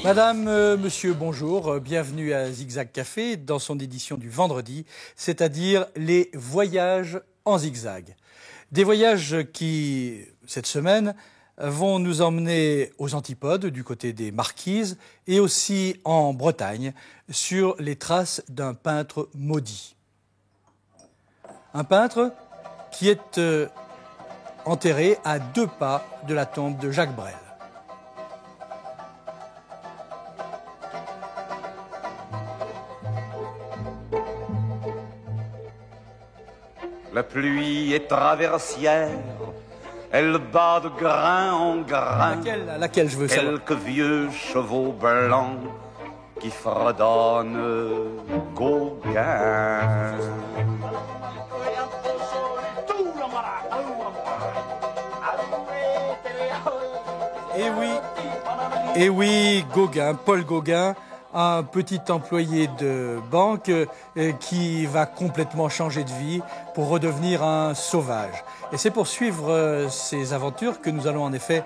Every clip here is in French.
Madame, monsieur, bonjour, bienvenue à Zigzag Café dans son édition du vendredi, c'est-à-dire les voyages en zigzag. Des voyages qui, cette semaine, vont nous emmener aux Antipodes, du côté des Marquises, et aussi en Bretagne, sur les traces d'un peintre maudit. Un peintre qui est enterré à 2 pas de la tombe de Jacques Brel. La pluie est traversière, elle bat de grain en grain. Laquelle je veux savoir. Quelques vieux chevaux blancs qui fredonnent Gauguin. Et oui, Gauguin, Paul Gauguin, un petit employé de banque qui va complètement changer de vie pour redevenir un sauvage. Et c'est pour suivre ces aventures que nous allons en effet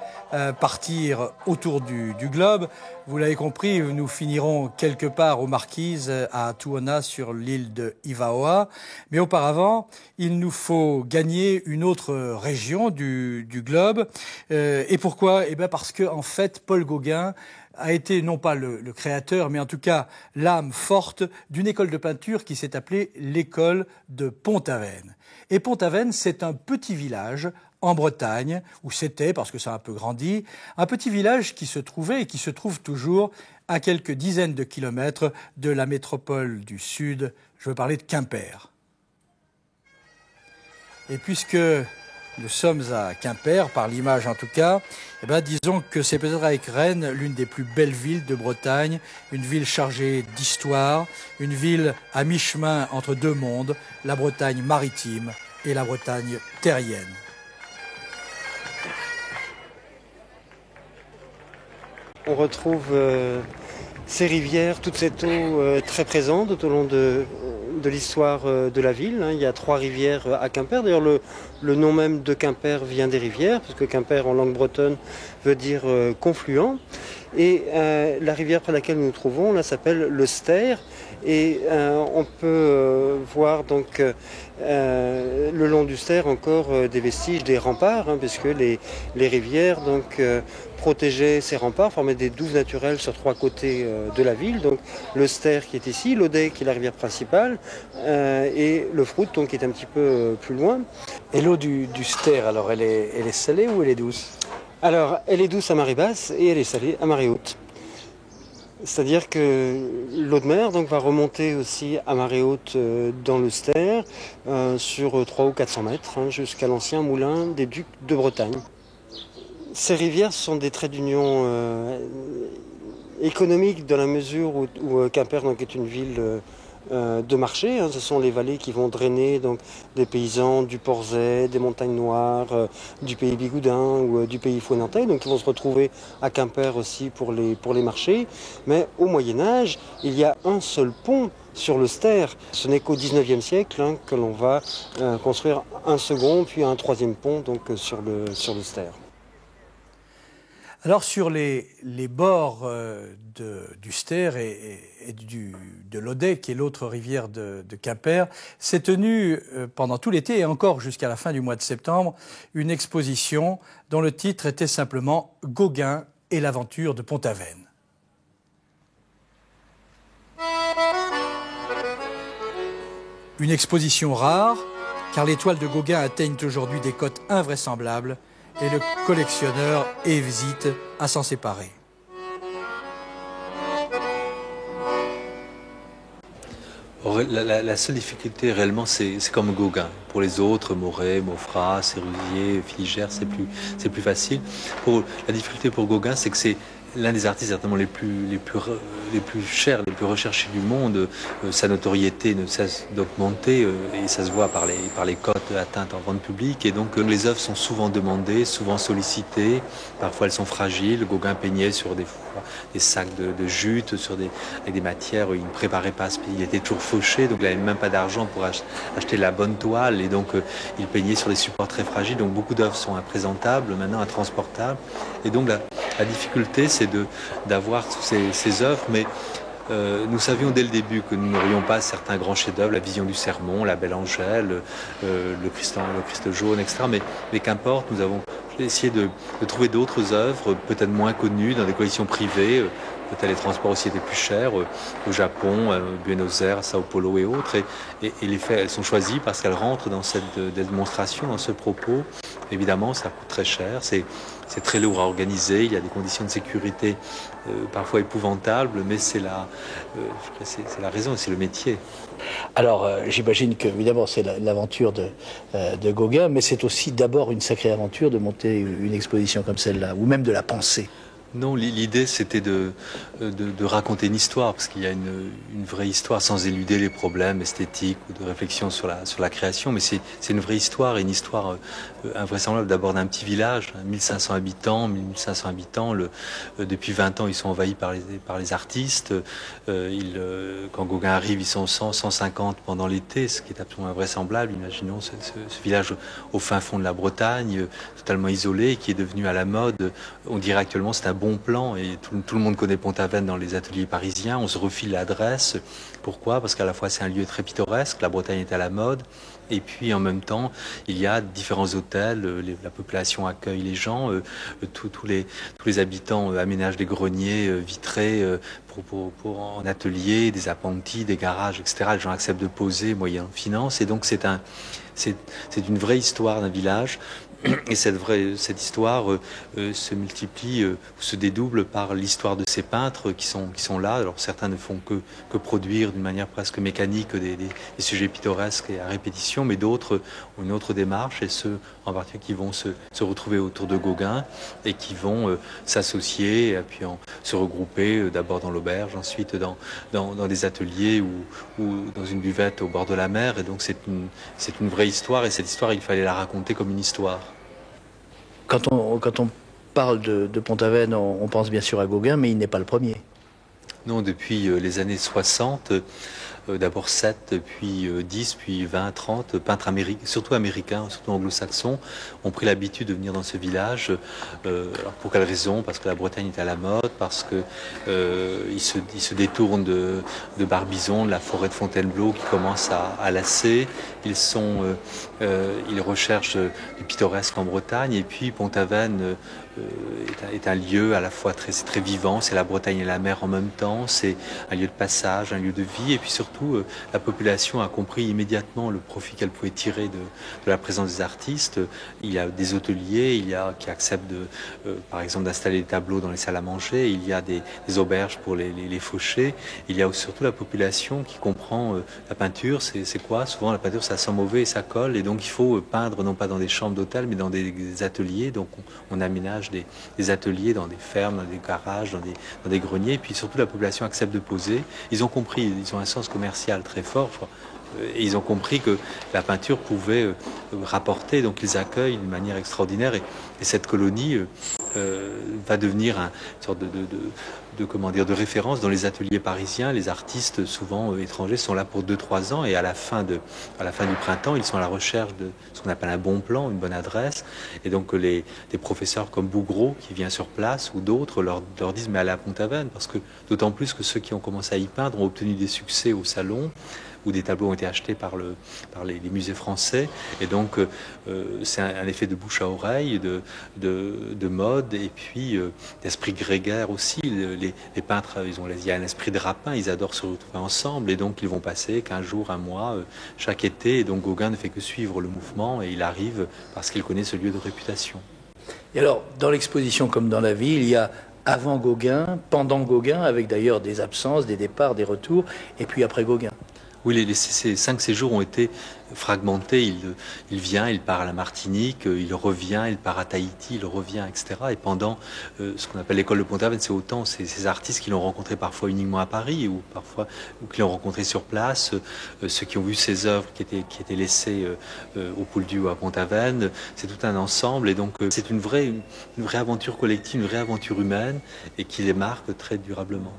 partir autour du globe. Vous l'avez compris, nous finirons quelque part aux Marquises, à Tuona, sur l'île de Ivaoa. Mais auparavant, il nous faut gagner une autre région du globe. Et pourquoi? Eh bien parce que, en fait, Paul Gauguin a été non pas le créateur, mais en tout cas l'âme forte d'une école de peinture qui s'est appelée l'école de Pont-Aven. Et Pont-Aven, c'est un petit village en Bretagne, où c'était, parce que ça a un peu grandi, un petit village qui se trouvait et qui se trouve toujours à quelques dizaines de kilomètres de la métropole du Sud. Je veux parler de Quimper. Et puisque nous sommes à Quimper, par l'image en tout cas, eh bien, disons que c'est peut-être avec Rennes l'une des plus belles villes de Bretagne, une ville chargée d'histoire, une ville à mi-chemin entre deux mondes, la Bretagne maritime et la Bretagne terrienne. On retrouve ces rivières, toute cette eau très présente tout au long de l'histoire de la ville. Il y a 3 rivières à Quimper. D'ailleurs, le nom même de Quimper vient des rivières, parce que Quimper en langue bretonne veut dire confluent. Et la rivière près laquelle nous nous trouvons, là, s'appelle le Ster. Et on peut voir donc le long du Ster encore des vestiges des remparts, puisque les rivières donc protégeaient ces remparts, formaient des douves naturelles sur 3 côtés de la ville. Donc le Ster qui est ici, l'Audet qui est la rivière principale, et le Frout donc qui est un petit peu plus loin. Et l'eau du Ster, alors elle est salée ou elle est douce? Alors elle est douce à marée basse et elle est salée à marée haute. C'est-à-dire que l'eau de mer donc, va remonter aussi à marée haute dans le Ster sur 300 ou 400 mètres jusqu'à l'ancien moulin des Ducs de Bretagne. Ces rivières sont des traits d'union économiques dans la mesure où Quimper donc, est une ville de marché. Ce sont les vallées qui vont drainer donc, des paysans du Porzay, des Montagnes Noires, du pays Bigoudin ou du pays Fouenantais, donc ils vont se retrouver à Quimper aussi pour les marchés. Mais au Moyen-Âge, il y a un seul pont sur le Ster. Ce n'est qu'au XIXe siècle que l'on va construire un second, puis un 3e pont donc, sur le Ster. Alors sur les bords du Ster et de l'Audet, qui est l'autre rivière de Quimper, s'est tenue pendant tout l'été et encore jusqu'à la fin du mois de septembre une exposition dont le titre était simplement « Gauguin et l'aventure de Pont-Aven ». Une exposition rare, car les toiles de Gauguin atteignent aujourd'hui des cotes invraisemblables et le collectionneur hésite à s'en séparer. La seule difficulté réellement, c'est comme Gauguin. Pour les autres, Moret, Maufras, Sérusier, Filigère, c'est plus facile. La difficulté pour Gauguin, c'est que l'un des artistes certainement les plus chers, les plus recherchés du monde. Sa notoriété ne cesse d'augmenter et ça se voit par les cotes atteintes en vente publique. Et donc les œuvres sont souvent demandées, souvent sollicitées. Parfois elles sont fragiles. Gauguin peignait sur des sacs de jute, avec des matières où il ne préparait pas. Il était toujours fauché, donc il n'avait même pas d'argent pour acheter la bonne toile. Et donc il peignait sur des supports très fragiles. Donc beaucoup d'œuvres sont imprésentables, maintenant intransportables. Et donc la difficulté, c'est d'avoir ces œuvres, mais nous savions dès le début que nous n'aurions pas certains grands chefs-d'œuvre, la Vision du Sermon, la Belle Angèle, le Christ jaune, etc. Mais qu'importe, nous avons essayé de trouver d'autres œuvres, peut-être moins connues, dans des collections privées. Peut-être les transports aussi étaient plus chers, au Japon, Buenos Aires, Sao Paulo et autres. Et les faits, elles sont choisies parce qu'elles rentrent dans cette démonstration, dans ce propos. Évidemment, ça coûte très cher, c'est très lourd à organiser, il y a des conditions de sécurité parfois épouvantables, mais c'est la raison, c'est le métier. Alors, j'imagine que, évidemment, c'est l'aventure de Gauguin, mais c'est aussi d'abord une sacrée aventure de monter une exposition comme celle-là, ou même de la penser. Non, l'idée c'était de raconter une histoire, parce qu'il y a une vraie histoire sans éluder les problèmes esthétiques ou de réflexion sur la création, mais c'est une vraie histoire, et une histoire invraisemblable d'abord d'un petit village, 1500 habitants, depuis 20 ans ils sont envahis par les artistes, quand Gauguin arrive ils sont 150 pendant l'été, ce qui est absolument invraisemblable. Imaginons ce village au fin fond de la Bretagne, totalement isolé, qui est devenu à la mode, on dirait actuellement c'est un bon plan, et tout le monde connaît Pont-Aven dans les ateliers parisiens, on se refile l'adresse. Pourquoi? Parce qu'à la fois c'est un lieu très pittoresque, la Bretagne est à la mode, et puis en même temps il y a différents hôtels, la population accueille les gens, tous les habitants aménagent des greniers vitrés pour en atelier, des appentis, des garages, etc. Les gens acceptent de poser moyennant finance, et donc c'est une vraie histoire d'un village. Et cette histoire se multiplie, se dédouble par l'histoire de ces peintres qui sont là. Alors certains ne font que produire d'une manière presque mécanique des sujets pittoresques et à répétition, mais d'autres ont une autre démarche, et ceux en particulier qui vont se retrouver autour de Gauguin et qui vont s'associer, et puis se regrouper d'abord dans l'auberge, ensuite dans des ateliers ou dans une buvette au bord de la mer. Et donc c'est une vraie histoire, et cette histoire il fallait la raconter comme une histoire. Quand on parle de Pont-Aven, on pense bien sûr à Gauguin, mais il n'est pas le premier. Non, depuis les années 60, d'abord 7, puis 10, puis 20, 30 peintres surtout américains, surtout anglo-saxons, ont pris l'habitude de venir dans ce village. Alors pour quelle raison? Parce que la Bretagne est à la mode, parce que ils se détournent de Barbizon, de la forêt de Fontainebleau qui commence à lasser. Ils recherchent du pittoresque en Bretagne, et puis Pont-Aven est un lieu à la fois très vivant, c'est la Bretagne et la mer en même temps, c'est un lieu de passage, un lieu de vie, et puis surtout la population a compris immédiatement le profit qu'elle pouvait tirer de la présence des artistes. Il y a des hôteliers, qui acceptent par exemple d'installer des tableaux dans les salles à manger, il y a des auberges pour les fauchés, il y a surtout la population qui comprend la peinture, c'est quoi? Souvent la peinture ça sent mauvais et ça colle, et donc il faut peindre non pas dans des chambres d'hôtel mais dans des ateliers, donc on aménage des ateliers dans des fermes, dans des garages, dans des greniers, et puis surtout la population accepte de poser. Ils ont compris, ils ont un sens commercial très fort, et ils ont compris que la peinture pouvait rapporter, donc ils accueillent d'une manière extraordinaire, et cette colonie va devenir une sorte de référence dans les ateliers parisiens. Les artistes, souvent étrangers, sont là pour 2-3 ans, et à la fin du printemps, ils sont à la recherche de ce qu'on appelle un bon plan, une bonne adresse. Et donc des professeurs comme Bougreau, qui vient sur place, ou d'autres, leur disent mais allez à Pont-Aven, parce que d'autant plus que ceux qui ont commencé à y peindre ont obtenu des succès au salon, où des tableaux ont été achetés par les musées français, et donc c'est un effet de bouche à oreille, de mode, et puis d'esprit grégaire aussi. Les peintres, il y a un esprit de rapin, ils adorent se retrouver ensemble, et donc ils vont passer 15 jours, un mois, chaque été, et donc Gauguin ne fait que suivre le mouvement, et il arrive parce qu'il connaît ce lieu de réputation. Et alors, dans l'exposition comme dans la vie, il y a avant Gauguin, pendant Gauguin, avec d'ailleurs des absences, des départs, des retours, et puis après Gauguin. Oui, ces 5 séjours ont été fragmentés. Il vient, il part à la Martinique, il revient, il part à Tahiti, il revient, etc. Et pendant ce qu'on appelle l'école de Pont-Aven, c'est autant ces artistes qui l'ont rencontré parfois uniquement à Paris ou qui l'ont rencontré sur place, ceux qui ont vu ses œuvres qui étaient laissées au Pouldu ou à Pont-Aven. C'est tout un ensemble et donc c'est une vraie aventure collective, une vraie aventure humaine et qui les marque très durablement.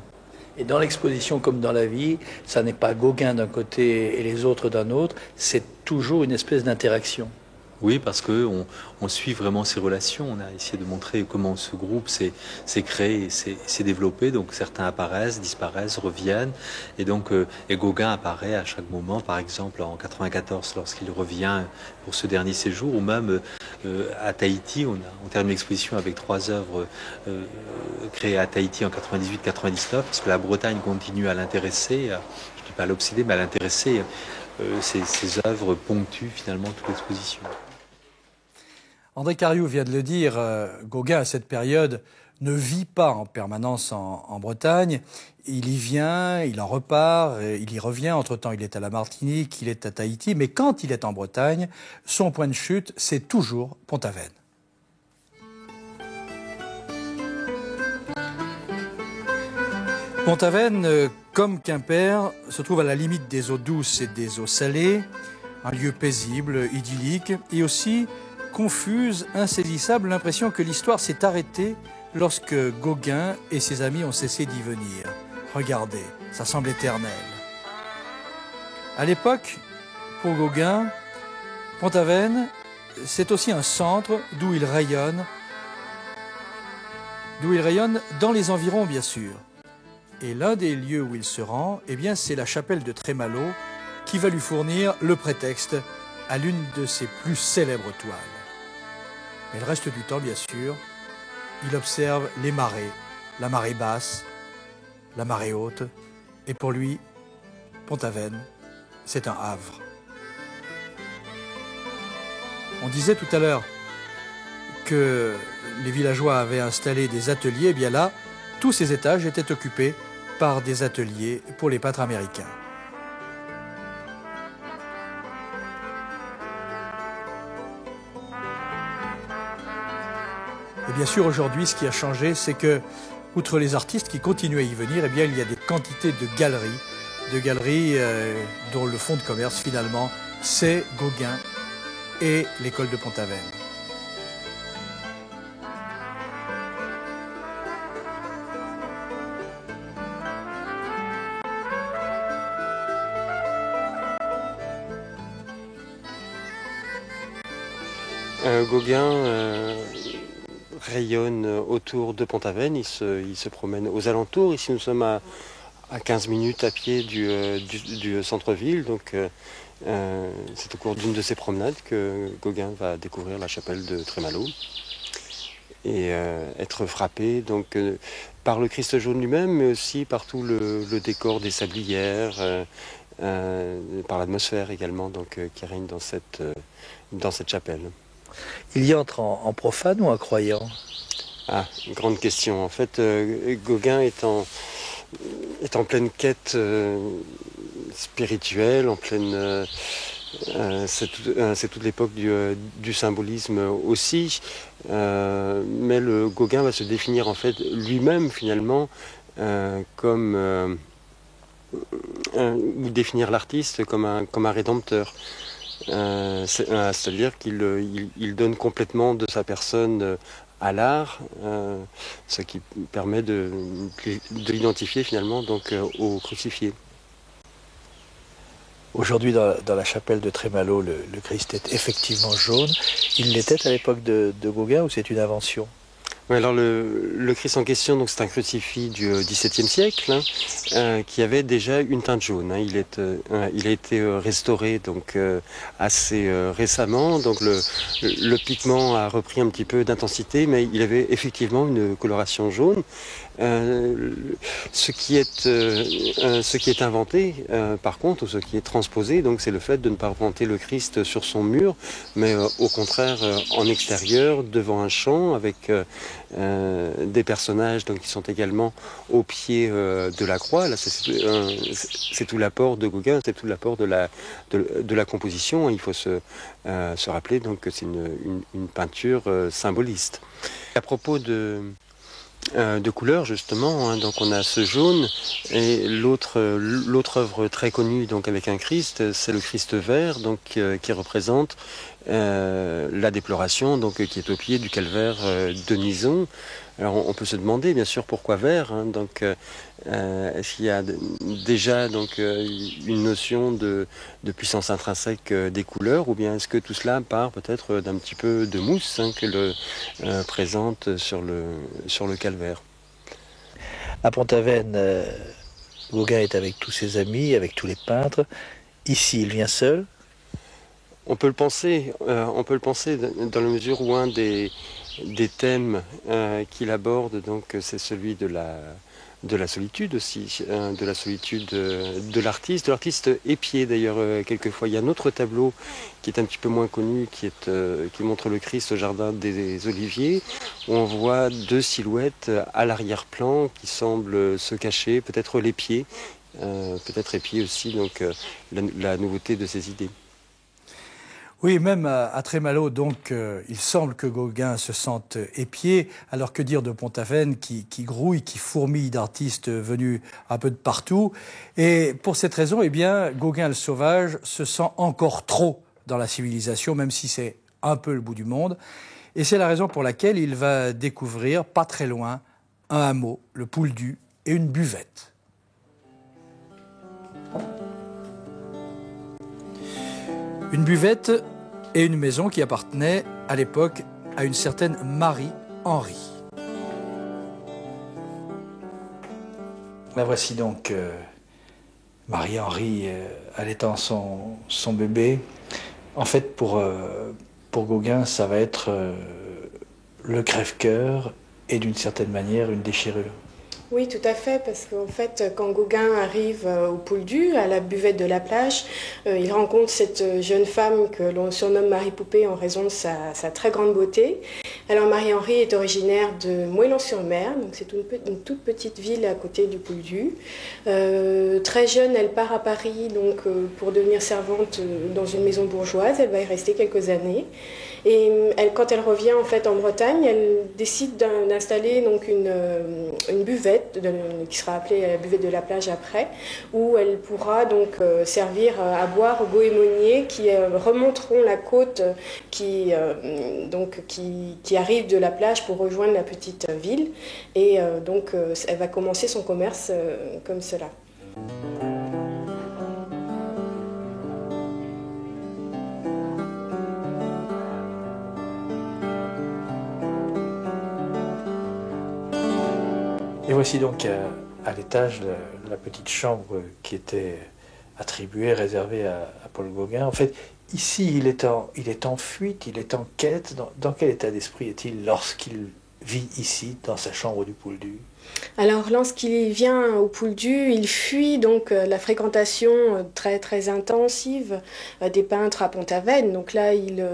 Et dans l'exposition comme dans la vie, ça n'est pas Gauguin d'un côté et les autres d'un autre, c'est toujours une espèce d'interaction. Oui, parce qu'on suit vraiment ces relations. On a essayé de montrer comment ce groupe s'est créé et s'est développé. Donc certains apparaissent, disparaissent, reviennent. Et donc et Gauguin apparaît à chaque moment, par exemple en 94 lorsqu'il revient pour ce dernier séjour, ou même à Tahiti. On termine l'exposition avec 3 œuvres créées à Tahiti en 98-99, parce que la Bretagne continue à l'intéresser. Je ne dis pas à l'obséder, mais à l'intéresser. Ces œuvres ponctuent finalement toute l'exposition. André Cariou vient de le dire, Gauguin à cette période ne vit pas en permanence en Bretagne. Il y vient, il en repart, il y revient. Entre-temps, il est à la Martinique, il est à Tahiti. Mais quand il est en Bretagne, son point de chute, c'est toujours Pont-Aven. Pont-Aven, comme Quimper, se trouve à la limite des eaux douces et des eaux salées, un lieu paisible, idyllique, et aussi confuse, insaisissable, l'impression que l'histoire s'est arrêtée lorsque Gauguin et ses amis ont cessé d'y venir. Regardez, ça semble éternel. À l'époque, pour Gauguin, Pont-Aven, c'est aussi un centre d'où il rayonne dans les environs, bien sûr. Et l'un des lieux où il se rend, eh bien, c'est la chapelle de Trémalot qui va lui fournir le prétexte à l'une de ses plus célèbres toiles. Mais le reste du temps, bien sûr, il observe les marées, la marée basse, la marée haute, et pour lui, Pont-Aven, c'est un havre. On disait tout à l'heure que les villageois avaient installé des ateliers, eh bien là, tous ces étages étaient occupés par des ateliers pour les peintres américains. Et bien sûr, aujourd'hui, ce qui a changé, c'est que, outre les artistes qui continuent à y venir, eh bien, il y a des quantités de galeries dont le fonds de commerce, finalement, c'est Gauguin et l'école de Pont-Aven. Gauguin rayonne autour de Pont-Aven, il se promène aux alentours. Ici nous sommes à 15 minutes à pied du centre-ville, donc c'est au cours d'une de ces promenades que Gauguin va découvrir la chapelle de Trémalot et être frappé donc, par le Christ jaune lui-même, mais aussi par tout le décor des sablières, par l'atmosphère également donc, qui règne dans cette chapelle. Il y entre en profane ou en croyant? Ah, une grande question. En fait, Gauguin est en pleine quête spirituelle, en pleine... c'est toute l'époque du symbolisme aussi. Mais le Gauguin va se définir en fait lui-même finalement comme... ou définir l'artiste comme un rédempteur. C'est-à-dire qu'il donne complètement de sa personne à l'art, ce qui permet de l'identifier finalement donc, au crucifié. Aujourd'hui, dans la chapelle de Trémalot, le Christ est effectivement jaune. Il l'était à l'époque de Gauguin ou c'est une invention? Oui, alors le Christ en question, donc c'est un crucifix du XVIIe siècle qui avait déjà une teinte jaune. Il a été restauré donc assez récemment, donc le pigment a repris un petit peu d'intensité, mais il avait effectivement une coloration jaune. Ce qui est inventé, par contre, ou ce qui est transposé, donc c'est le fait de ne pas représenter le Christ sur son mur, mais au contraire en extérieur, devant un champ, avec des personnages donc, qui sont également au pied de la croix. Là, c'est tout l'apport de Gauguin, c'est tout l'apport de la composition. Il faut se rappeler donc, que c'est une peinture symboliste. À propos de couleurs justement, hein, donc on a ce jaune et l'autre œuvre très connue donc avec un Christ, c'est le Christ vert donc qui représente la déploration donc qui est au pied du calvaire de Nizon. Alors on peut se demander bien sûr pourquoi vert, hein, donc est-ce qu'il y a déjà donc une notion de puissance intrinsèque des couleurs, ou bien est-ce que tout cela part peut-être d'un petit peu de mousse hein, que le présente sur le calvaire. À Pont-Aven, Gauguin est avec tous ses amis, avec tous les peintres. Ici, il vient seul. On peut le penser dans la mesure où un des thèmes qu'il aborde, donc c'est celui de la solitude aussi, de la solitude de l'artiste épié d'ailleurs quelquefois. Il y a un autre tableau qui est un petit peu moins connu, qui montre le Christ au jardin des Oliviers, où on voit deux silhouettes à l'arrière-plan qui semblent se cacher, peut-être les pieds, peut-être épier aussi donc la nouveauté de ces idées. Oui, même à Trémalot, donc, il semble que Gauguin se sente épié. Alors que dire de Pont-Aven qui grouille, qui fourmille d'artistes venus un peu de partout. Et pour cette raison, eh bien, Gauguin le sauvage se sent encore trop dans la civilisation, même si c'est un peu le bout du monde. Et c'est la raison pour laquelle il va découvrir, pas très loin, un hameau, le Pouldu, et une buvette. Une buvette et une maison qui appartenaient à l'époque à une certaine Marie-Henri. La voici donc Marie-Henri allaitant son bébé. En fait, pour Gauguin, ça va être le crève-cœur et d'une certaine manière une déchirure. Oui, tout à fait, parce qu'en fait, quand Gauguin arrive au Pouldu, à la buvette de la plage, il rencontre cette jeune femme que l'on surnomme Marie Poupée en raison de sa très grande beauté. Alors Marie-Henri est originaire de Moëlan-sur-Mer, donc c'est une toute petite ville à côté du Pouldu. Très jeune, elle part à Paris donc, pour devenir servante dans une maison bourgeoise. Elle va y rester quelques années. Et quand elle revient en fait en Bretagne, elle décide d'installer donc une buvette qui sera appelée la buvette de la plage après, où elle pourra donc servir à boire aux goémoniers qui remonteront la côte qui arrive de la plage pour rejoindre la petite ville. Et donc elle va commencer son commerce comme cela. Et voici donc à l'étage la petite chambre qui était attribuée, réservée à Paul Gauguin. En fait, ici, il est en fuite, il est en quête. Dans quel état d'esprit est-il lorsqu'il vit ici, dans sa chambre du Pouldu ? Alors, lorsqu'il vient au Pouldu, il fuit donc la fréquentation très très intensive des peintres à Pont-Aven. Donc là, il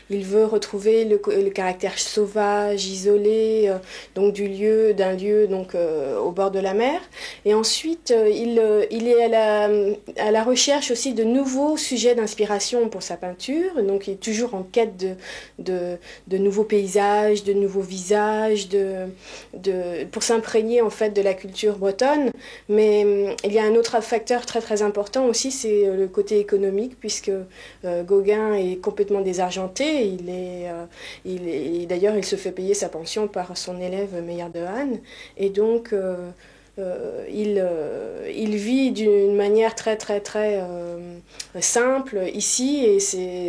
veut retrouver le caractère sauvage, isolé, donc d'un lieu donc au bord de la mer. Et ensuite, il est à la recherche aussi de nouveaux sujets d'inspiration pour sa peinture. Donc, il est toujours en quête de nouveaux paysages, de nouveaux visages, pour s'imprégner en fait de la culture bretonne, mais il y a un autre facteur très très important aussi, c'est le côté économique, puisque Gauguin est complètement désargenté. D'ailleurs il se fait payer sa pension par son élève Meyer de Hahn, et donc il vit d'une manière très très très simple ici, et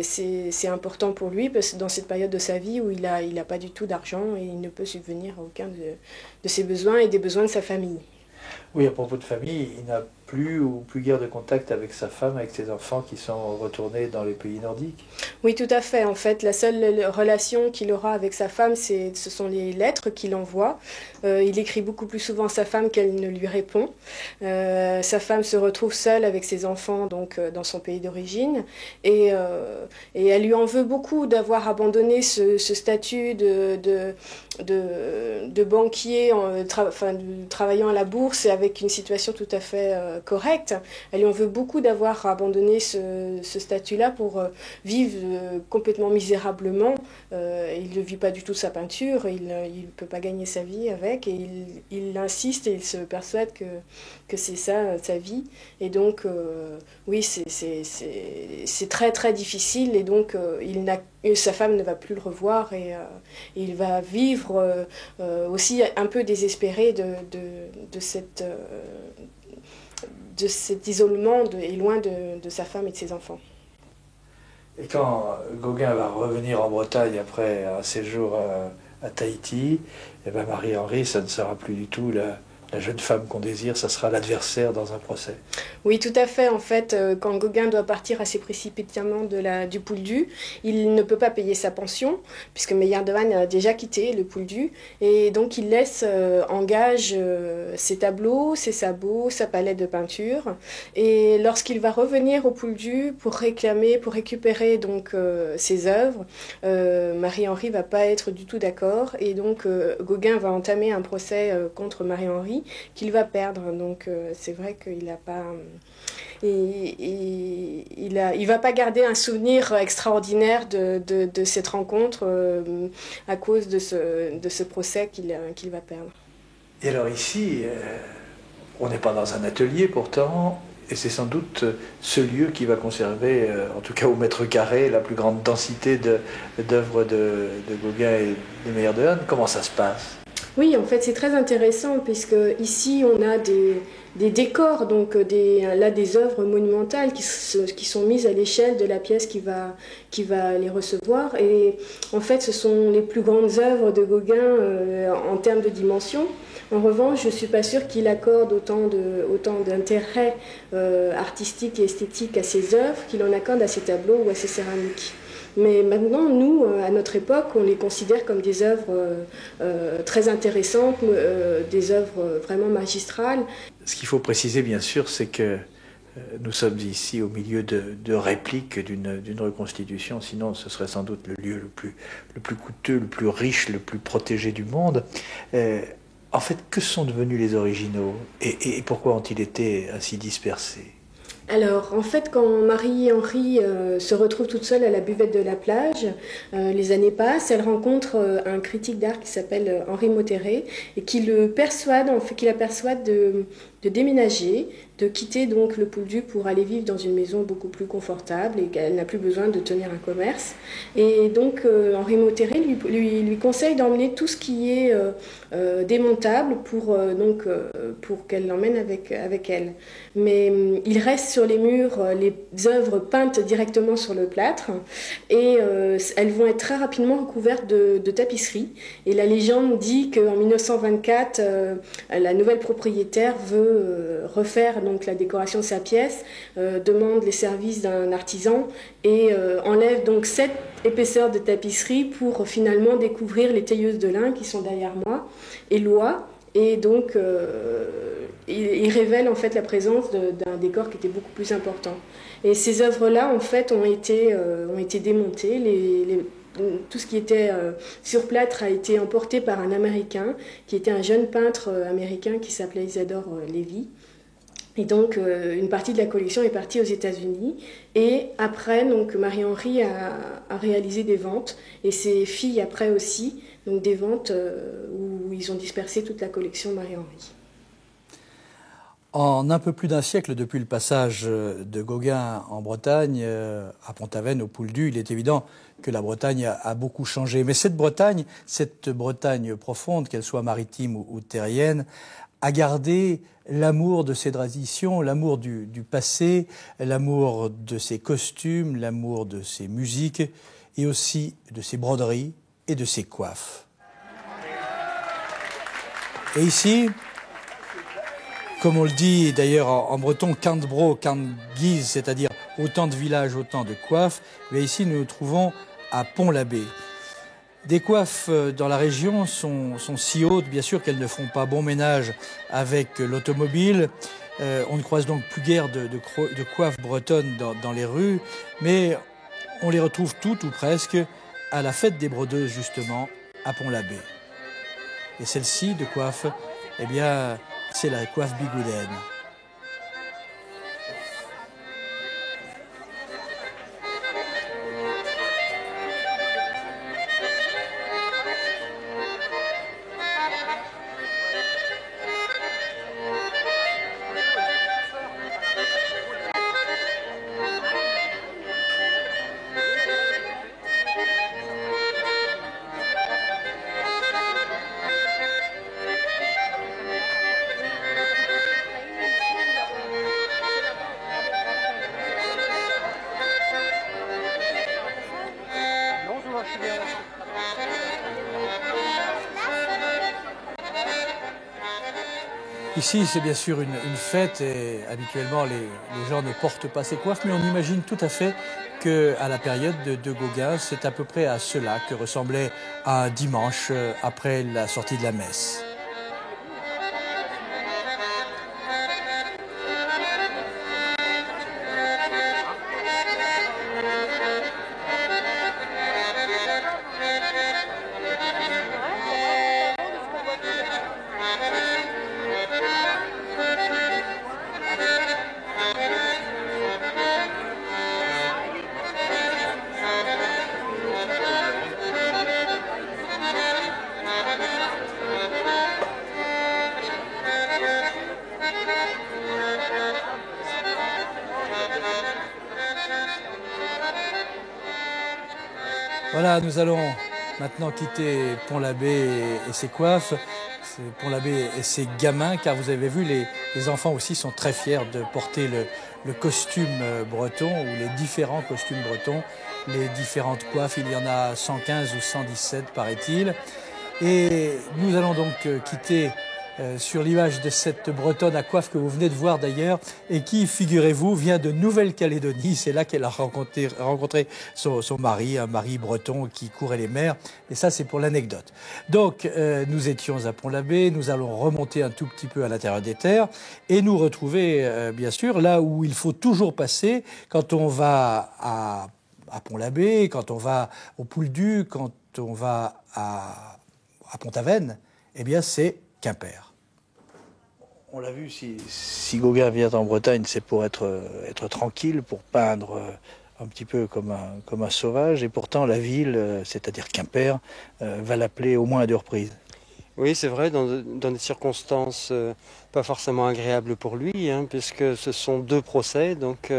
c'est important pour lui parce que dans cette période de sa vie où il a pas du tout d'argent et il ne peut subvenir à aucun de ses besoins et des besoins de sa famille. Oui, à propos de famille, il n'a plus ou plus guère de contact avec sa femme, avec ses enfants qui sont retournés dans les pays nordiques. Oui, tout à fait. En fait, la seule relation qu'il aura avec sa femme, ce sont les lettres qu'il envoie. Il écrit beaucoup plus souvent à sa femme qu'elle ne lui répond. Sa femme se retrouve seule avec ses enfants donc, dans son pays d'origine. Et elle lui en veut beaucoup d'avoir abandonné ce statut de banquier travaillant à la bourse et avec une situation tout à fait correcte. Elle lui en veut beaucoup d'avoir abandonné ce statut-là pour vivre complètement misérablement. Il ne vit pas du tout sa peinture, il ne peut pas gagner sa vie avec, et il insiste et il se persuade que c'est ça sa vie. Et donc, oui, c'est très très difficile, et donc sa femme ne va plus le revoir, et il va vivre aussi un peu désespéré de cet isolement et loin de sa femme et de ses enfants. Et quand Gauguin va revenir en Bretagne après un séjour à Tahiti, eh ben Marie-Henri, ça ne sera plus du tout la jeune femme qu'on désire, ça sera l'adversaire dans un procès. Oui, tout à fait. En fait, quand Gauguin doit partir assez précipitamment du Pouldu, il ne peut pas payer sa pension, puisque Meyerdewan a déjà quitté le Pouldu, et donc il laisse en gage ses tableaux, ses sabots, sa palette de peinture. Et lorsqu'il va revenir au Pouldu pour récupérer donc ses œuvres, Marie-Henri va pas être du tout d'accord, et donc Gauguin va entamer un procès contre Marie-Henri qu'il va perdre. Donc c'est vrai qu'il n'a pas... il va pas garder un souvenir extraordinaire de cette rencontre à cause de ce procès qu'il va perdre. Et alors ici, on n'est pas dans un atelier pourtant, et c'est sans doute ce lieu qui va conserver, en tout cas au mètre carré, la plus grande densité d'œuvres de Gauguin et de Meyerdewan. Comment ça se passe ? Oui, en fait, c'est très intéressant, puisque ici, on a des décors, donc des œuvres monumentales qui sont mises à l'échelle de la pièce qui va les recevoir. Et en fait, ce sont les plus grandes œuvres de Gauguin en termes de dimension. En revanche, je ne suis pas sûre qu'il accorde autant d'intérêt artistique et esthétique à ses œuvres qu'il en accorde à ses tableaux ou à ses céramiques. Mais maintenant, nous, à notre époque, on les considère comme des œuvres très intéressantes, des œuvres vraiment magistrales. Ce qu'il faut préciser, bien sûr, c'est que nous sommes ici au milieu de répliques d'une reconstitution, sinon ce serait sans doute le lieu le plus coûteux, le plus riche, le plus protégé du monde. En fait, que sont devenus les originaux et pourquoi ont-ils été ainsi dispersés ? Alors, en fait, quand Marie-Henri se retrouve toute seule à la buvette de la plage, les années passent, elle rencontre un critique d'art qui s'appelle Henri Moteret et qui la persuade de déménager, de quitter donc le Pouldu pour aller vivre dans une maison beaucoup plus confortable et qu'elle n'a plus besoin de tenir un commerce. Et donc Henri Moteret lui conseille d'emmener tout ce qui est démontable pour qu'elle l'emmène avec elle. Mais il reste sur les murs les œuvres peintes directement sur le plâtre et elles vont être très rapidement recouvertes de tapisseries. Et la légende dit qu'en 1924, la nouvelle propriétaire veut refaire donc la décoration de sa pièce, demande les services d'un artisan et enlève donc 7 épaisseurs de tapisserie pour finalement découvrir les tailleuses de lin qui sont derrière moi et l'oie. Et donc il révèle en fait la présence d'un décor qui était beaucoup plus important. Et ces œuvres-là en fait ont été démontées. Tout ce qui était sur plâtre a été emporté par un Américain qui était un jeune peintre américain qui s'appelait Isadore Lévy. Et donc une partie de la collection est partie aux États-Unis. Et après, donc Marie-Henri a réalisé des ventes et ses filles après aussi, donc des ventes où ils ont dispersé toute la collection Marie-Henri. En un peu plus d'un siècle depuis le passage de Gauguin en Bretagne, à Pont-Aven, au Pouldu, il est évident que la Bretagne a beaucoup changé. Mais cette Bretagne profonde, qu'elle soit maritime ou terrienne, a gardé l'amour de ses traditions, l'amour du passé, l'amour de ses costumes, l'amour de ses musiques et aussi de ses broderies et de ses coiffes. Et ici, Comme on le dit d'ailleurs en breton, Cantbro, Cantguise, c'est-à-dire autant de villages, autant de coiffes. Mais ici, nous nous trouvons à Pont-l'Abbé. Des coiffes dans la région sont si hautes, bien sûr, qu'elles ne font pas bon ménage avec l'automobile. On ne croise donc plus guère de coiffes bretonnes dans les rues, mais on les retrouve toutes ou presque à la fête des brodeuses, justement, à Pont-l'Abbé. Et celle-ci de coiffe, eh bien, c'est la coiffe bigoudaine. Ici, c'est bien sûr une fête et habituellement, les gens ne portent pas ces coiffes, mais on imagine tout à fait qu'à la période de Gauguin, c'est à peu près à cela que ressemblait un dimanche après la sortie de la messe. Voilà, nous allons maintenant quitter Pont-l'Abbé et ses coiffes, Pont-l'Abbé et ses gamins, car vous avez vu, les enfants aussi sont très fiers de porter le costume breton, ou les différents costumes bretons, les différentes coiffes. Il y en a 115 ou 117, paraît-il. Et nous allons donc quitter sur l'image de cette bretonne à coiffe que vous venez de voir d'ailleurs et qui, figurez-vous, vient de Nouvelle-Calédonie. C'est là qu'elle a rencontré son mari, un mari breton qui courait les mers. Et ça, c'est pour l'anecdote. Donc, nous étions à Pont-l'Abbé, nous allons remonter un tout petit peu à l'intérieur des terres et nous retrouver, bien sûr, là où il faut toujours passer quand on va à Pont-l'Abbé, quand on va au Pouldu, quand on va à Pont-Aven, eh bien, c'est Quimper. On l'a vu, si Gauguin vient en Bretagne, c'est pour être tranquille, pour peindre un petit peu comme un sauvage. Et pourtant, la ville, c'est-à-dire Quimper, va l'appeler au moins à 2 reprises. Oui, c'est vrai, dans des circonstances pas forcément agréables pour lui, hein, puisque ce sont 2 procès donc,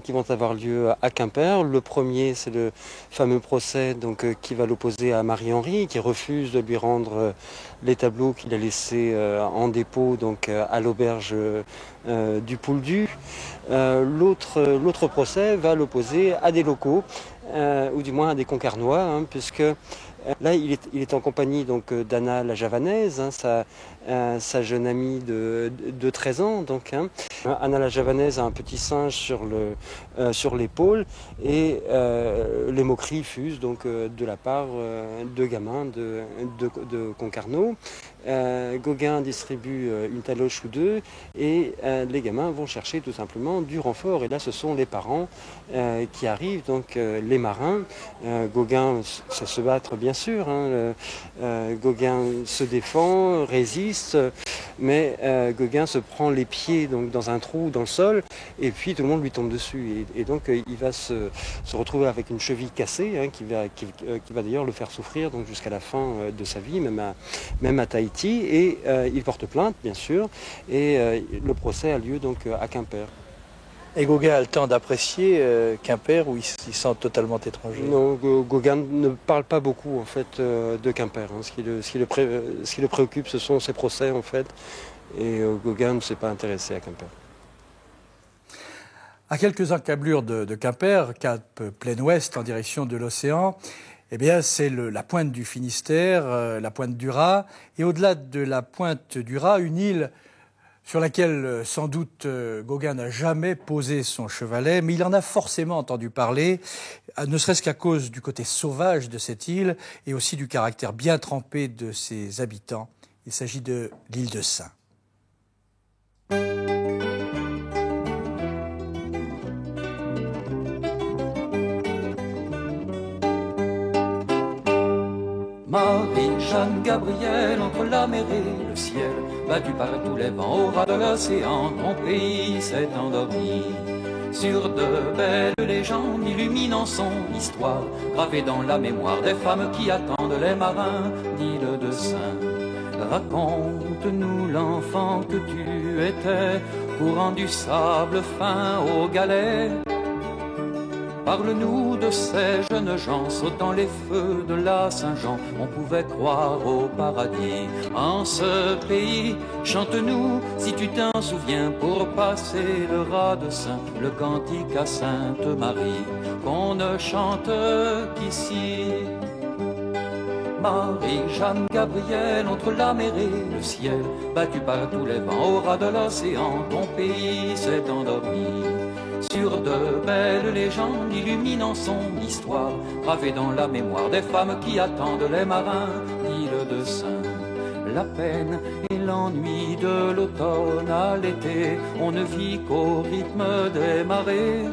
qui vont avoir lieu à Quimper. Le premier, c'est le fameux procès donc, qui va l'opposer à Marie-Henri, qui refuse de lui rendre les tableaux qu'il a laissés en dépôt donc, à l'auberge du Pouldu. L'autre procès va l'opposer à des locaux, ou du moins à des Concarnois, hein, puisque là, il est en compagnie donc d'Anna la Javanaise, hein, sa jeune amie de 13 ans. Donc, hein. Anna la Javanaise a un petit singe sur l'épaule et les moqueries fusent donc, de la part de gamins de Concarneau. Gauguin distribue une taloche ou 2 et les gamins vont chercher tout simplement du renfort. Et là, ce sont les parents qui arrivent, donc les marins. Gauguin sait se battre, bien sûr. Hein. Gauguin se défend, résiste, mais Gauguin se prend les pieds donc, dans un trou dans le sol et puis tout le monde lui tombe dessus. Et donc, il va se retrouver avec une cheville cassée hein, qui va d'ailleurs le faire souffrir donc, jusqu'à la fin de sa vie, même à Tahiti. Et il porte plainte, bien sûr, et le procès a lieu donc à Quimper. Et Gauguin a le temps d'apprécier Quimper où il s'y sent totalement étranger? Non, Gauguin ne parle pas beaucoup en fait de Quimper. Hein. Ce qui le préoccupe, ce sont ses procès en fait. Et Gauguin ne s'est pas intéressé à Quimper. À quelques encablures de Quimper, cap plein ouest en direction de l'océan, eh bien, c'est la pointe du Finistère, la pointe du Raz, et au-delà de la pointe du Raz, une île sur laquelle sans doute Gauguin n'a jamais posé son chevalet, mais il en a forcément entendu parler, ne serait-ce qu'à cause du côté sauvage de cette île et aussi du caractère bien trempé de ses habitants. Il s'agit de l'île de Sein. Marie-Jeanne Gabrielle, entre la mer et le ciel, battue par tous les vents au ras de l'océan, ton pays s'est endormi. Sur de belles légendes illuminant son histoire, gravée dans la mémoire des femmes qui attendent les marins d'île de Sein. Raconte-nous l'enfant que tu étais, courant du sable fin aux galets. Parle-nous de ces jeunes gens sautant les feux de la Saint-Jean. On pouvait croire au paradis en ce pays. Chante-nous, si tu t'en souviens, pour passer le raz de Sein, le cantique à Sainte Marie, qu'on ne chante qu'ici. Marie-Jeanne Gabrielle, entre la mer et le ciel, battue par tous les vents au ras de l'océan, ton pays s'est endormi. Sur de belles légendes illuminant son histoire, gravée dans la mémoire des femmes qui attendent les marins d'île de Sein. La peine et l'ennui de l'automne à l'été, on ne vit qu'au rythme des marées.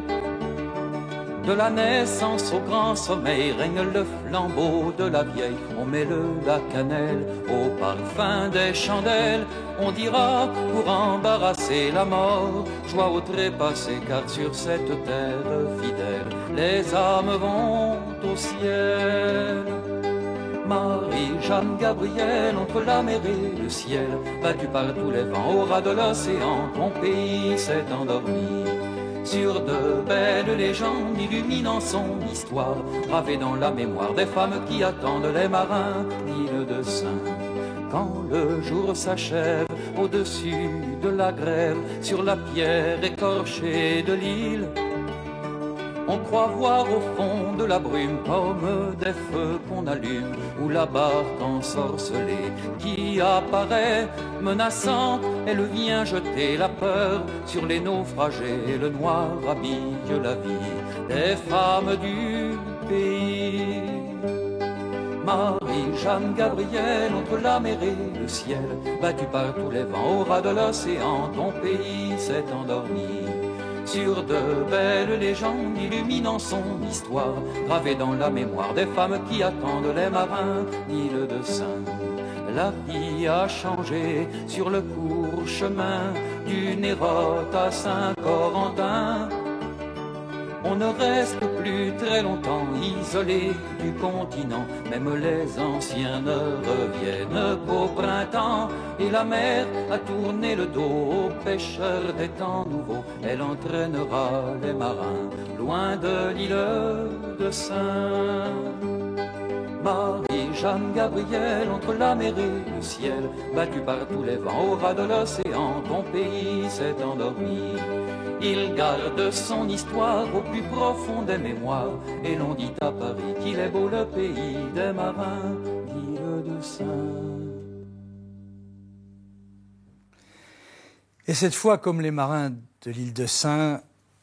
De la naissance au grand sommeil règne le flambeau de la vieille. On mêle la cannelle au parfum des chandelles. On dira pour embarrasser la mort, joie au trépassé, car sur cette terre fidèle, les âmes vont au ciel. Marie-Jeanne Gabrielle, entre la mer et le ciel, battue par tous les vents au ras de l'océan, ton pays s'est endormi. Sur de belles légendes illuminant son histoire, gravée dans la mémoire des femmes qui attendent les marins d'île de Sein. Quand le jour s'achève au-dessus de la grève, sur la pierre écorchée de l'île, on croit voir au fond de la brume comme des feux qu'on allume, ou la barque ensorcelée qui apparaît menaçante. Elle vient jeter la peur sur les naufragés. Le noir habille la vie des femmes du pays. Marie-Jeanne Gabrielle, entre la mer et le ciel, battue par tous les vents au ras de l'océan, ton pays s'est endormi. Sur de belles légendes illuminant son histoire, gravée dans la mémoire des femmes qui attendent les marins d'île de Sein. La vie a changé sur le court chemin du Nérote à Saint-Corentin. On ne reste plus très longtemps isolé du continent, même les anciens ne reviennent qu'au printemps. Et la mer a tourné le dos aux pêcheurs des temps nouveaux, elle entraînera les marins loin de l'île de Sein. Marie-Jeanne Gabrielle, entre la mer et le ciel, battue par tous les vents au ras de l'océan, ton pays s'est endormi. Il garde son histoire au plus profond des mémoires, et l'on dit à Paris qu'il est beau le pays des marins d'île de Sein. Et cette fois, comme les marins de l'île de Sein,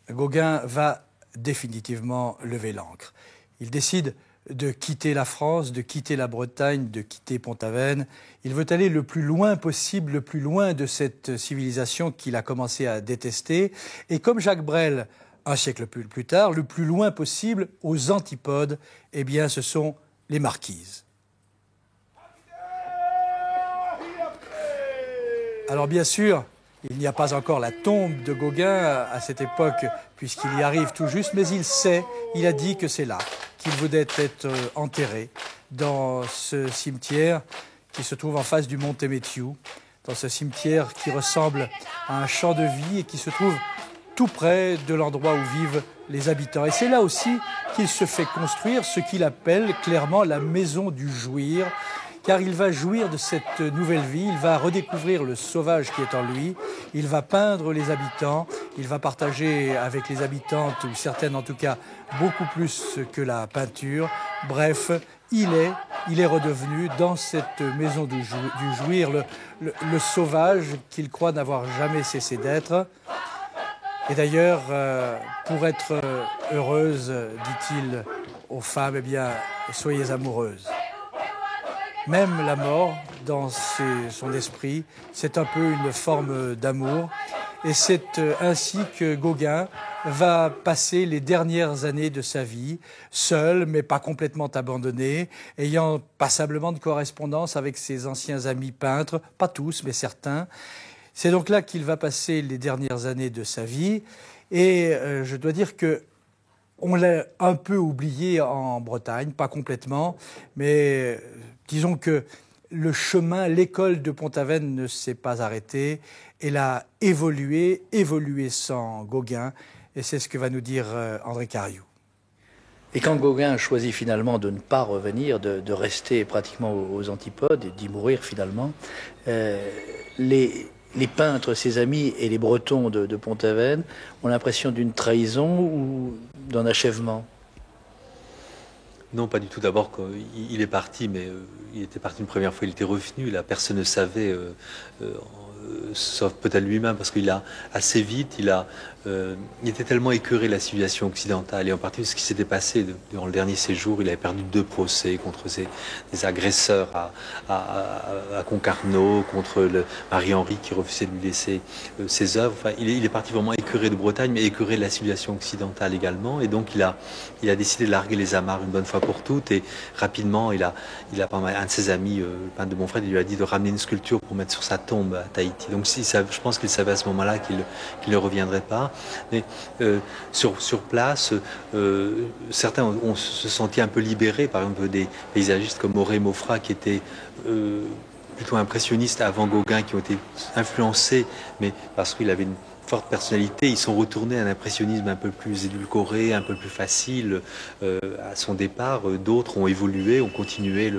Gauguin va définitivement lever l'ancre. Il décide de quitter la France, de quitter la Bretagne, de quitter Pont-Aven. Il veut aller le plus loin possible, le plus loin de cette civilisation qu'il a commencé à détester. Et comme Jacques Brel, un siècle plus tard, le plus loin possible aux antipodes, eh bien ce sont les Marquises. Alors bien sûr, il n'y a pas encore la tombe de Gauguin à cette époque, puisqu'il y arrive tout juste, mais il a dit que c'est là qu'il voulait être enterré, dans ce cimetière qui se trouve en face du mont Témétiou, dans ce cimetière qui ressemble à un champ de vie et qui se trouve tout près de l'endroit où vivent les habitants. Et c'est là aussi qu'il se fait construire ce qu'il appelle clairement la maison du jouir, car il va jouir de cette nouvelle vie, il va redécouvrir le sauvage qui est en lui, il va peindre les habitants, il va partager avec les habitantes, ou certaines en tout cas, beaucoup plus que la peinture. Bref, il est redevenu dans cette maison du jouir le sauvage qu'il croit n'avoir jamais cessé d'être. Et d'ailleurs, pour être heureuse, dit-il aux femmes, eh bien, soyez amoureuses. Même la mort, dans son esprit, c'est un peu une forme d'amour. Et c'est ainsi que Gauguin va passer les dernières années de sa vie, seul, mais pas complètement abandonné, ayant passablement de correspondance avec ses anciens amis peintres, pas tous, mais certains. C'est donc là qu'il va passer les dernières années de sa vie. Et je dois dire que on l'a un peu oublié en Bretagne, pas complètement, mais disons que le chemin, l'école de Pont-Aven ne s'est pas arrêtée. Elle a évolué sans Gauguin, et c'est ce que va nous dire André Cariou. Et quand Gauguin a choisi finalement de ne pas revenir, de rester pratiquement aux antipodes et d'y mourir finalement, les peintres, ses amis et les Bretons de Pont-Aven ont l'impression d'une trahison ou d'un achèvement? Non, pas du tout. D'abord, il est parti, mais il était parti une première fois, il était revenu. Là, personne ne savait, sauf peut-être lui-même, parce qu'il a assez vite, il était tellement écœuré de la civilisation occidentale, et en particulier ce qui s'était passé durant le dernier séjour. Il avait perdu 2 procès contre des agresseurs à Concarneau, contre Marie-Henri qui refusait de lui laisser ses œuvres. Enfin, il est parti vraiment écœuré de Bretagne, mais écœuré de la civilisation occidentale également, et donc il a décidé de larguer les amarres une bonne fois pour toutes, et rapidement il a pas mal, un de ses amis, le peintre de Montfred, il lui a dit de ramener une sculpture pour mettre sur sa tombe à Tahiti. Donc je pense qu'il savait à ce moment-là qu'il ne reviendrait pas. Mais sur place, certains se sentaient un peu libérés, par exemple des paysagistes comme Auré Maufra, qui étaient plutôt impressionnistes avant Gauguin, qui ont été influencés, mais parce qu'il avait une forte personnalité, ils sont retournés à un impressionnisme un peu plus édulcoré, un peu plus facile à son départ. D'autres ont évolué, ont continué,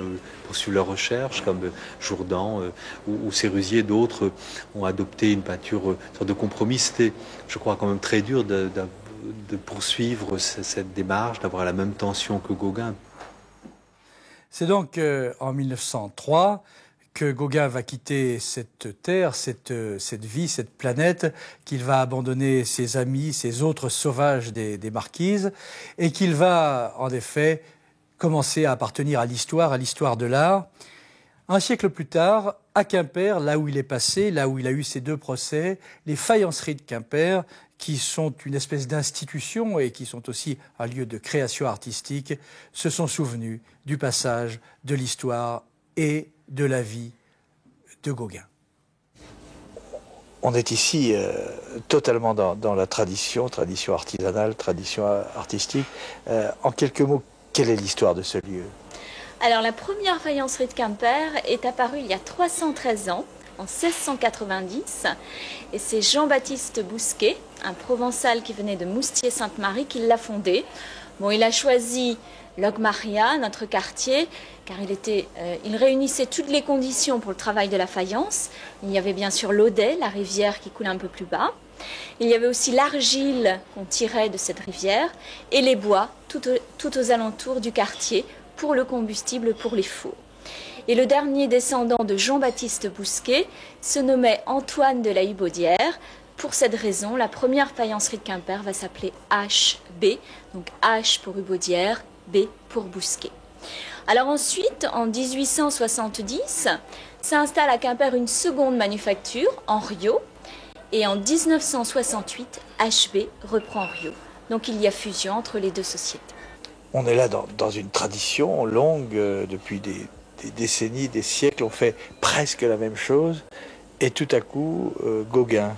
poursuivre leurs recherches, comme Jourdan ou Sérusier. D'autres ont adopté une peinture, une sorte de compromis. C'était, je crois, quand même très dur de poursuivre cette démarche, d'avoir la même tension que Gauguin. C'est donc en 1903 que Gauguin va quitter cette terre, cette vie, cette planète, qu'il va abandonner ses amis, ses autres sauvages des Marquises, et qu'il va, en effet, commencer à appartenir à l'histoire de l'art. Un siècle plus tard, à Quimper, là où il est passé, là où il a eu ses 2 procès, les faïenceries de Quimper, qui sont une espèce d'institution et qui sont aussi un lieu de création artistique, se sont souvenus du passage de l'histoire et de la vie de Gauguin. On est ici totalement dans la tradition artisanale, tradition artistique. En quelques mots, quelle est l'histoire de ce lieu? Alors la première faïencerie de Quimper est apparue il y a 313 ans, en 1690, et c'est Jean-Baptiste Bousquet, un Provençal qui venait de Moustier-Sainte-Marie, qui l'a fondée. Bon, il a choisi Logmaria, notre quartier, car il réunissait toutes les conditions pour le travail de la faïence. Il y avait bien sûr l'Audet, la rivière qui coule un peu plus bas. Il y avait aussi l'argile qu'on tirait de cette rivière et les bois tout aux alentours du quartier pour le combustible pour les fours. Et le dernier descendant de Jean-Baptiste Bousquet se nommait Antoine de la Hubaudière. Pour cette raison, la première faïencerie de Quimper va s'appeler HB, donc H pour Hubaudière, B pour Bousquet. Alors ensuite, en 1870, s'installe à Quimper une seconde manufacture, en Rio, et en 1968, HB reprend Rio. Donc il y a fusion entre les 2 sociétés. On est là dans une tradition longue, depuis des décennies, des siècles, on fait presque la même chose, et tout à coup, Gauguin,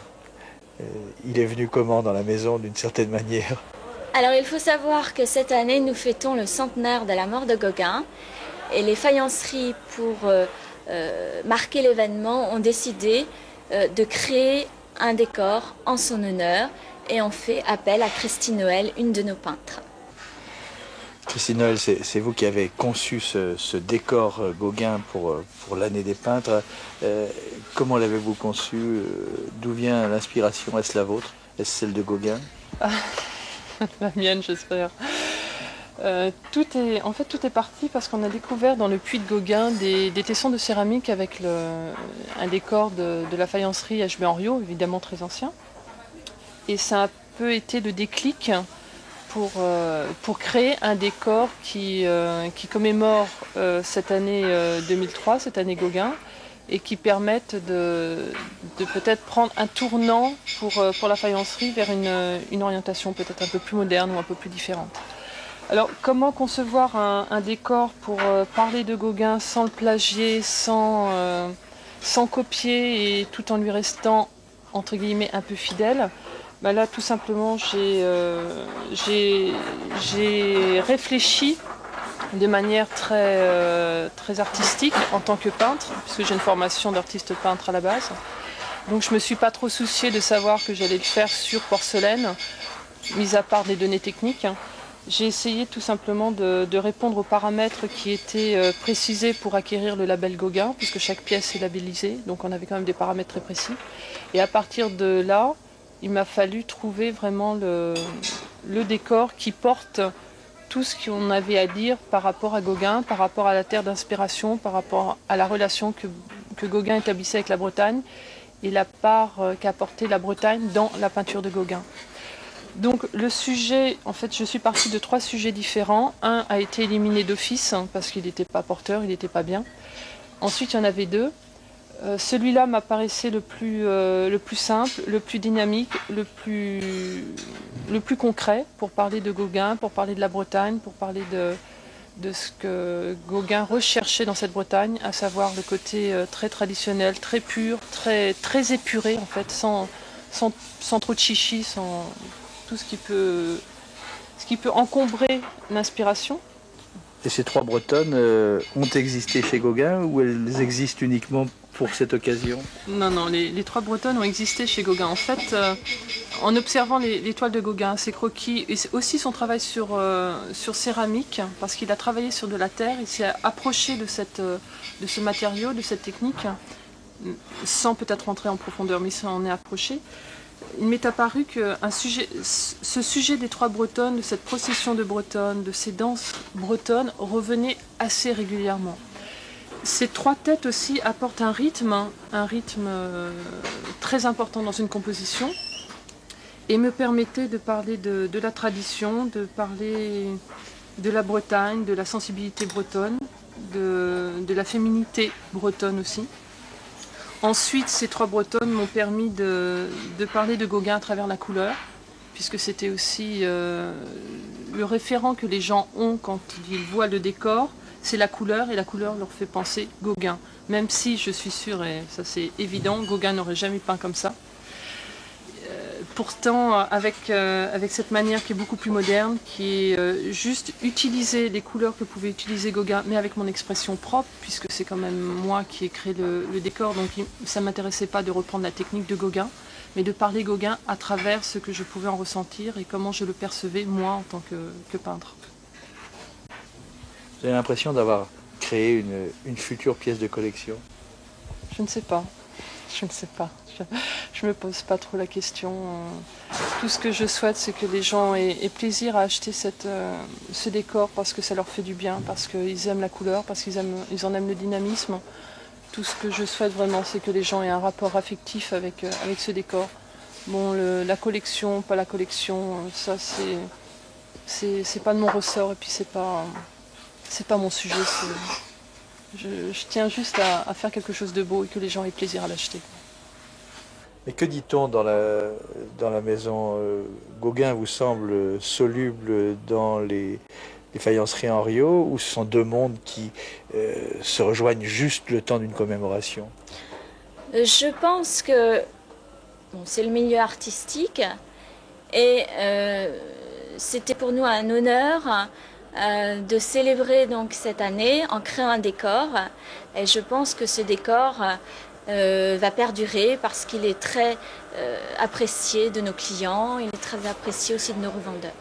il est venu comment dans la maison d'une certaine manière? Alors il faut savoir que cette année, nous fêtons le centenaire de la mort de Gauguin, et les faïenceries, pour marquer l'événement, ont décidé de créer un décor en son honneur, et on fait appel à Christine Noël, une de nos peintres. Christine Noël, c'est vous qui avez conçu ce décor Gauguin pour l'année des peintres. Comment l'avez-vous conçu? D'où vient l'inspiration? Est-ce la vôtre? Est-ce celle de Gauguin? La mienne, j'espère. Tout est parti parce qu'on a découvert dans le puits de Gauguin des tessons de céramique avec un décor de la faïencerie HB Henriot, évidemment très ancien. Et ça a un peu été le déclic pour créer un décor qui commémore cette année 2003, cette année Gauguin, et qui permette de peut-être prendre un tournant pour la faïencerie vers une orientation peut-être un peu plus moderne ou un peu plus différente. Alors, comment concevoir un décor pour parler de Gauguin sans le plagier, sans copier et tout en lui restant, entre guillemets, un peu fidèle? Ben là, tout simplement, j'ai réfléchi de manière très artistique en tant que peintre, puisque j'ai une formation d'artiste peintre à la base. Donc je ne me suis pas trop souciée de savoir que j'allais le faire sur porcelaine, mis à part des données techniques. J'ai essayé tout simplement de répondre aux paramètres qui étaient précisés pour acquérir le label Gauguin, puisque chaque pièce est labellisée, donc on avait quand même des paramètres très précis. Et à partir de là, il m'a fallu trouver vraiment le décor qui porte tout ce qu'on avait à dire par rapport à Gauguin, par rapport à la terre d'inspiration, par rapport à la relation que Gauguin établissait avec la Bretagne et la part qu'apportait la Bretagne dans la peinture de Gauguin. Donc le sujet, en fait, je suis partie de 3 sujets différents. Un a été éliminé d'office parce qu'il n'était pas porteur, il n'était pas bien. Ensuite, il y en avait 2. Celui-là m'apparaissait le plus simple, le plus dynamique, le plus concret pour parler de Gauguin, pour parler de la Bretagne, pour parler de ce que Gauguin recherchait dans cette Bretagne, à savoir le côté très traditionnel, très pur, très épuré en fait, sans trop de chichi, sans tout ce qui peut encombrer l'inspiration. Et ces 3 bretonnes ont existé chez Gauguin ou elles existent uniquement pour cette occasion? Non, les 3 bretonnes ont existé chez Gauguin. En fait, en observant les toiles de Gauguin, ses croquis, et aussi son travail sur céramique, parce qu'il a travaillé sur de la terre, il s'est approché de ce matériau, de cette technique, sans peut-être rentrer en profondeur, mais il s'en est approché. Il m'est apparu que ce sujet des 3 bretonnes, de cette procession de bretonnes, de ces danses bretonnes, revenait assez régulièrement. Ces 3 têtes aussi apportent un rythme très important dans une composition et me permettaient de parler de la tradition, de parler de la Bretagne, de la sensibilité bretonne, de la féminité bretonne aussi. Ensuite, ces 3 bretonnes m'ont permis de parler de Gauguin à travers la couleur, puisque c'était aussi le référent que les gens ont quand ils voient le décor, c'est la couleur, et la couleur leur fait penser Gauguin. Même si, je suis sûre, et ça c'est évident, Gauguin n'aurait jamais peint comme ça. Pourtant, avec cette manière qui est beaucoup plus moderne, qui est juste utiliser les couleurs que pouvait utiliser Gauguin, mais avec mon expression propre, puisque c'est quand même moi qui ai créé le décor, donc ça ne m'intéressait pas de reprendre la technique de Gauguin, mais de parler Gauguin à travers ce que je pouvais en ressentir et comment je le percevais, moi, en tant que peintre. Vous avez l'impression d'avoir créé une future pièce de collection? Je ne sais pas. Je ne sais pas. Je ne me pose pas trop la question. Tout ce que je souhaite, c'est que les gens aient plaisir à acheter ce décor parce que ça leur fait du bien, parce qu'ils aiment la couleur, parce qu'ils en aiment le dynamisme. Tout ce que je souhaite vraiment, c'est que les gens aient un rapport affectif avec ce décor. Bon, la collection, pas la collection, ça c'est pas de mon ressort et puis c'est pas mon sujet. Je tiens juste à faire quelque chose de beau et que les gens aient plaisir à l'acheter. Mais que dit-on dans la maison Gauguin vous semble soluble dans les faïenceries Henriot, ou ce sont 2 mondes qui se rejoignent juste le temps d'une commémoration? Je pense que c'est le milieu artistique et c'était pour nous un honneur de célébrer donc cette année en créant un décor, et je pense que ce décor va perdurer parce qu'il est très apprécié de nos clients, il est très apprécié aussi de nos revendeurs.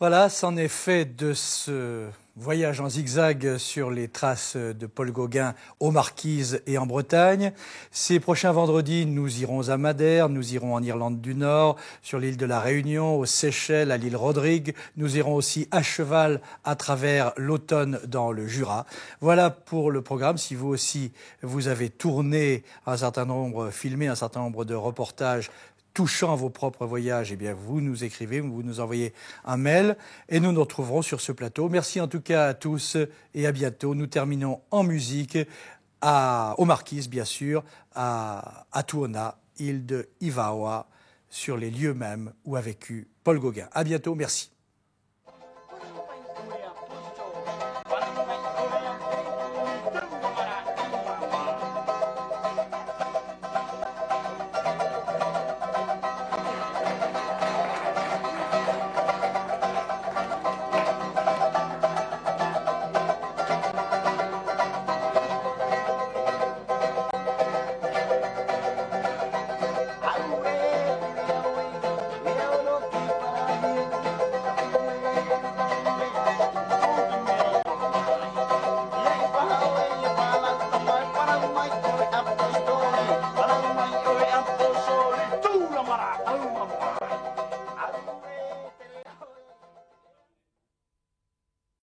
Voilà, c'en est fait de ce Voyage en zigzag sur les traces de Paul Gauguin aux Marquises et en Bretagne. Ces prochains vendredis, nous irons à Madère, nous irons en Irlande du Nord, sur l'île de la Réunion, aux Seychelles, à l'île Rodrigue. Nous irons aussi à cheval à travers l'automne dans le Jura. Voilà pour le programme. Si vous aussi, vous avez tourné filmé un certain nombre de reportages touchant à vos propres voyages, eh bien vous nous écrivez, vous nous envoyez un mail et nous nous retrouverons sur ce plateau. Merci en tout cas à tous et à bientôt. Nous terminons en musique aux Marquises, bien sûr, à Tuona, île de Ivaoa, sur les lieux mêmes où a vécu Paul Gauguin. À bientôt, merci.